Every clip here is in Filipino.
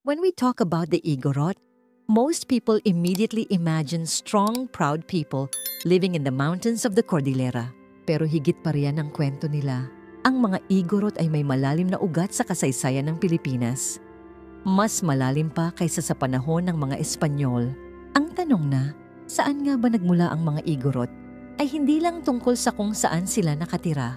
When we talk about the Igorot, most people immediately imagine strong, proud people living in the mountains of the Cordillera. Pero higit pa riyan ang kwento nila. Ang mga Igorot ay may malalim na ugat sa kasaysayan ng Pilipinas. Mas malalim pa kaysa sa panahon ng mga Espanyol. Ang tanong na, saan nga ba nagmula ang mga Igorot, ay hindi lang tungkol sa kung saan sila nakatira,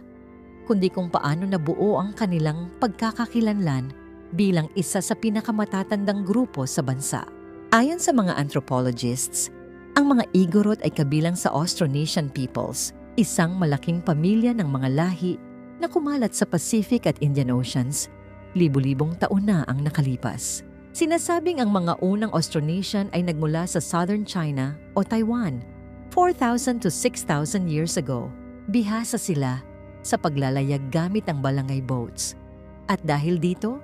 kundi kung paano nabuo ang kanilang pagkakakilanlan bilang isa sa pinakamatatandang grupo sa bansa. Ayon sa mga anthropologists, ang mga Igorot ay kabilang sa Austronesian peoples, isang malaking pamilya ng mga lahi na kumalat sa Pacific at Indian Oceans. Libu-libong taon na ang nakalipas. Sinasabing ang mga unang Austronesian ay nagmula sa Southern China o Taiwan, 4,000 to 6,000 years ago. Bihasa sila sa paglalayag gamit ang balangay boats. At dahil dito,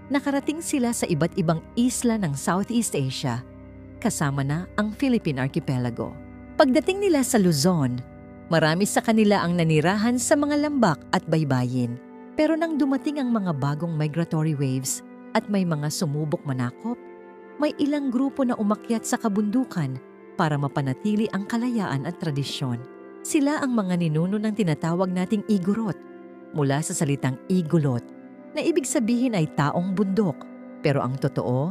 nakarating sila sa iba't ibang isla ng Southeast Asia, kasama na ang Philippine Archipelago. Pagdating nila sa Luzon, marami sa kanila ang nanirahan sa mga lambak at baybayin. Pero nang dumating ang mga bagong migratory waves at may mga sumubok manakop, may ilang grupo na umakyat sa kabundukan para mapanatili ang kalayaan at tradisyon. Sila ang mga ninuno ng tinatawag nating Igorot, mula sa salitang Igolot, na ibig sabihin ay taong bundok. Pero ang totoo,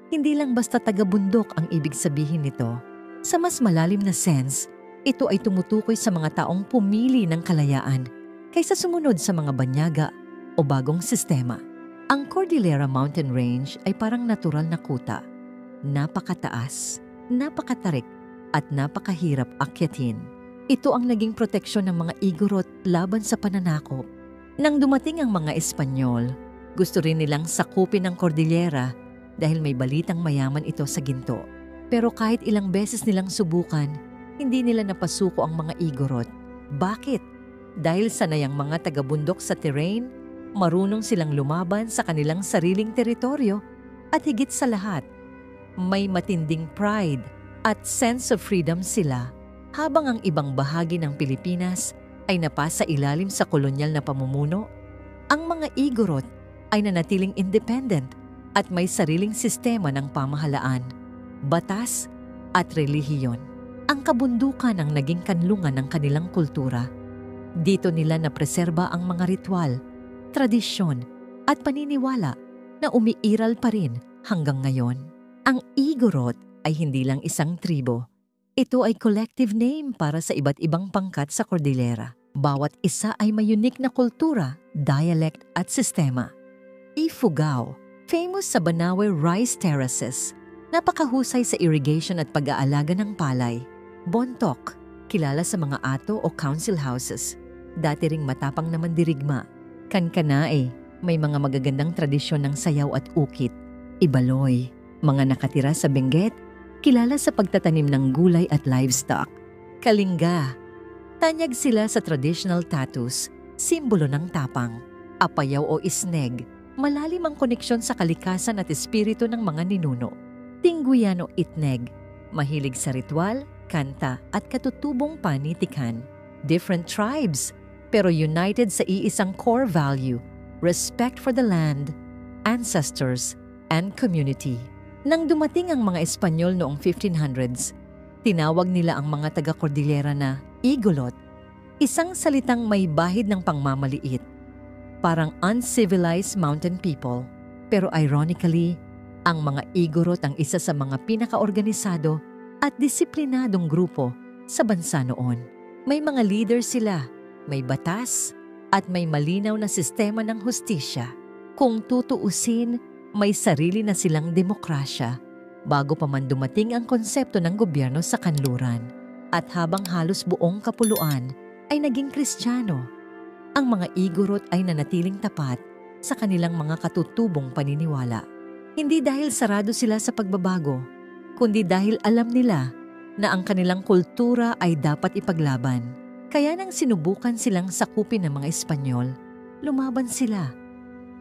hindi lang basta taga-bundok ang ibig sabihin nito. Sa mas malalim na sense, ito ay tumutukoy sa mga taong pumili ng kalayaan kaysa sumunod sa mga banyaga o bagong sistema. Ang Cordillera Mountain Range ay parang natural na kuta. Napakataas, napakatarik, at napakahirap akyatin. Ito ang naging proteksyon ng mga Igorot laban sa pananakop. Nang dumating ang mga Espanyol, gusto rin nilang sakupin ang Cordillera dahil may balitang mayaman ito sa ginto. Pero kahit ilang beses nilang subukan, hindi nila napasuko ang mga Igorot. Bakit? Dahil sanay ang mga taga-bundok sa terrain, marunong silang lumaban sa kanilang sariling teritoryo, at higit sa lahat, may matinding pride at sense of freedom sila, habang ang ibang bahagi ng Pilipinas ay napasa ilalim sa kolonyal na pamumuno. Ang mga Igorot ay nanatiling independent at may sariling sistema ng pamahalaan, batas at relihiyon. Ang kabundukan ang naging kanlungan ng kanilang kultura. Dito nila napreserba ang mga ritual, tradisyon at paniniwala na umiiral pa rin hanggang ngayon. Ang Igorot ay hindi lang isang tribo. Ito ay collective name para sa iba't ibang pangkat sa Cordillera. Bawat isa ay may unique na kultura, dialect at sistema. Ifugao, famous sa Banawe rice terraces, napakahusay sa irrigation at pag-aalaga ng palay. Bontok, kilala sa mga ato o council houses, dati ring matapang na mandirigma. Kankanae, may mga magagandang tradisyon ng sayaw at ukit. Ibaloy, mga nakatira sa Benguet, kilala sa pagtatanim ng gulay at livestock. Kalinga, tanyag sila sa traditional tattoos, simbolo ng tapang. Apayaw o isneg, malalim ang koneksyon sa kalikasan at espiritu ng mga ninuno. Tingguyan o itneg, mahilig sa ritual, kanta at katutubong panitikan. Different tribes, pero united sa iisang core value, respect for the land, ancestors, and community. Nang dumating ang mga Espanyol noong 1500s, tinawag nila ang mga taga-Cordillera na Igolot, isang salitang may bahid ng pangmamaliit, parang uncivilized mountain people. Pero ironically, ang mga Igorot ang isa sa mga pinakaorganisado at disiplinadong grupo sa bansa noon. May mga leader sila, may batas, at may malinaw na sistema ng hustisya. Kung tutuusin, may sarili na silang demokrasya bago pa man dumating ang konsepto ng gobyerno sa kanluran. At habang halos buong kapuluan ay naging Kristiyano, ang mga Igorot ay nanatiling tapat sa kanilang mga katutubong paniniwala. Hindi dahil sarado sila sa pagbabago, kundi dahil alam nila na ang kanilang kultura ay dapat ipaglaban. Kaya nang sinubukan silang sakupin ng mga Espanyol, lumaban sila.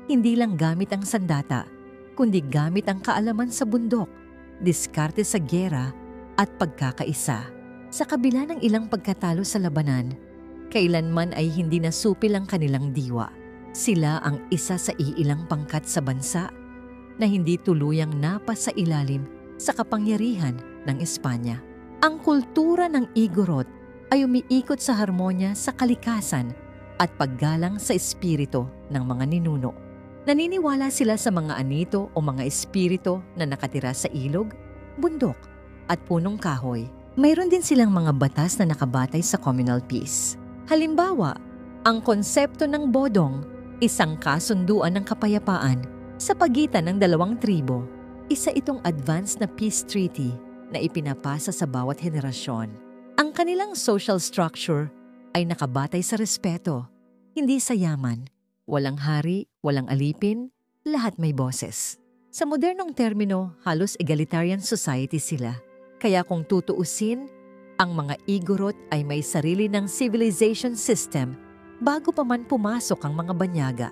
Hindi lang gamit ang sandata, kundi gamit ang kaalaman sa bundok, diskarte sa giyera at pagkakaisa. Sa kabila ng ilang pagkatalo sa labanan, kailanman ay hindi nasupil ang kanilang diwa. Sila ang isa sa iilang pangkat sa bansa na hindi tuluyang napas sa ilalim sa kapangyarihan ng Espanya. Ang kultura ng Igorot ay umiikot sa harmonya sa kalikasan at paggalang sa espiritu ng mga ninuno. Naniniwala sila sa mga anito o mga espiritu na nakatira sa ilog, bundok at punong kahoy. Mayroon din silang mga batas na nakabatay sa communal peace. Halimbawa, ang konsepto ng bodong, isang kasunduan ng kapayapaan sa pagitan ng dalawang tribo. Isa itong advanced na peace treaty na ipinapasa sa bawat henerasyon. Ang kanilang social structure ay nakabatay sa respeto, hindi sa yaman. Walang hari, walang alipin, lahat may boses. Sa modernong termino, halos egalitarian society sila. Kaya kung tutuusin, ang mga Igorot ay may sarili ng civilization system bago pa man pumasok ang mga banyaga.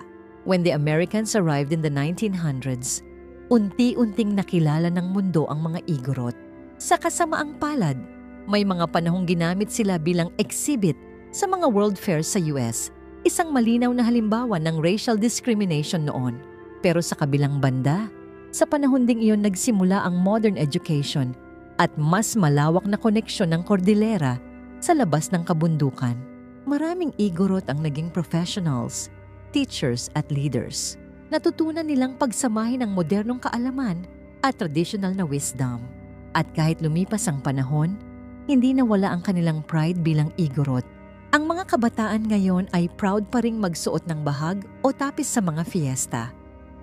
When the Americans arrived in the 1900s, unti-unting nakilala ng mundo ang mga Igorot. Sa kasamaang palad, may mga panahong ginamit sila bilang exhibit sa mga world fairs sa US, isang malinaw na halimbawa ng racial discrimination noon. Pero sa kabilang banda, sa panahon ding iyon nagsimula ang modern education at mas malawak na koneksyon ng Cordillera sa labas ng kabundukan. Maraming Igorot ang naging professionals, teachers at leaders. Natutunan nilang pagsamahin ang modernong kaalaman at traditional na wisdom. At kahit lumipas ang panahon, hindi nawala ang kanilang pride bilang Igorot. Ang mga kabataan ngayon ay proud pa ring magsuot ng bahag o tapis sa mga fiesta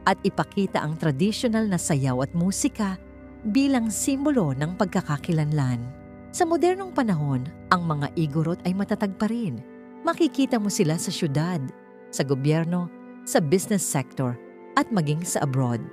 at ipakita ang traditional na sayaw at musika bilang simbolo ng pagkakakilanlan. Sa modernong panahon, ang mga Igorot ay matatag pa rin. Makikita mo sila sa syudad, sa gobyerno, sa business sector, at maging sa abroad.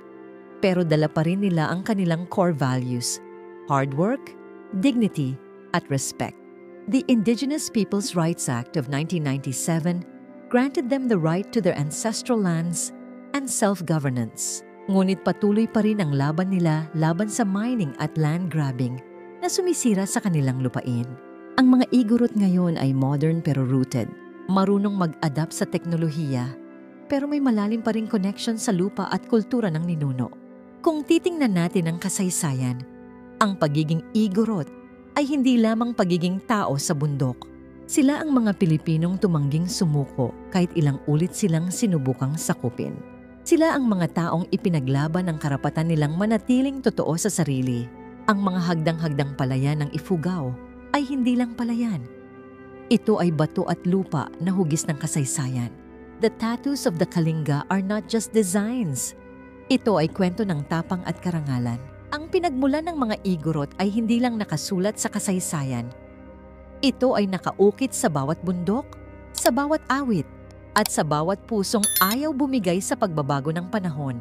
Pero dala pa rin nila ang kanilang core values: hard work, dignity, at respect. The Indigenous Peoples' Rights Act of 1997 granted them the right to their ancestral lands and self-governance. Ngunit patuloy pa rin ang laban nila laban sa mining at land grabbing na sumisira sa kanilang lupain. Ang mga Igorot ngayon ay modern pero rooted, marunong mag-adapt sa teknolohiya, pero may malalim pa ring connection sa lupa at kultura ng ninuno. Kung titingnan natin ang kasaysayan, ang pagiging Igorot ay hindi lamang pagiging tao sa bundok. Sila ang mga Pilipinong tumangging sumuko kahit ilang ulit silang sinubukang sakupin. Sila ang mga taong ipinaglaban ang karapatan nilang manatiling totoo sa sarili. Ang mga hagdang-hagdang palayan ng Ifugao ay hindi lang palayan. Ito ay bato at lupa na hugis ng kasaysayan. The tattoos of the Kalinga are not just designs. Ito ay kwento ng tapang at karangalan. Ang pinagmulan ng mga Igorot ay hindi lang nakasulat sa kasaysayan. Ito ay nakaukit sa bawat bundok, sa bawat awit, at sa bawat pusong ayaw bumigay sa pagbabago ng panahon.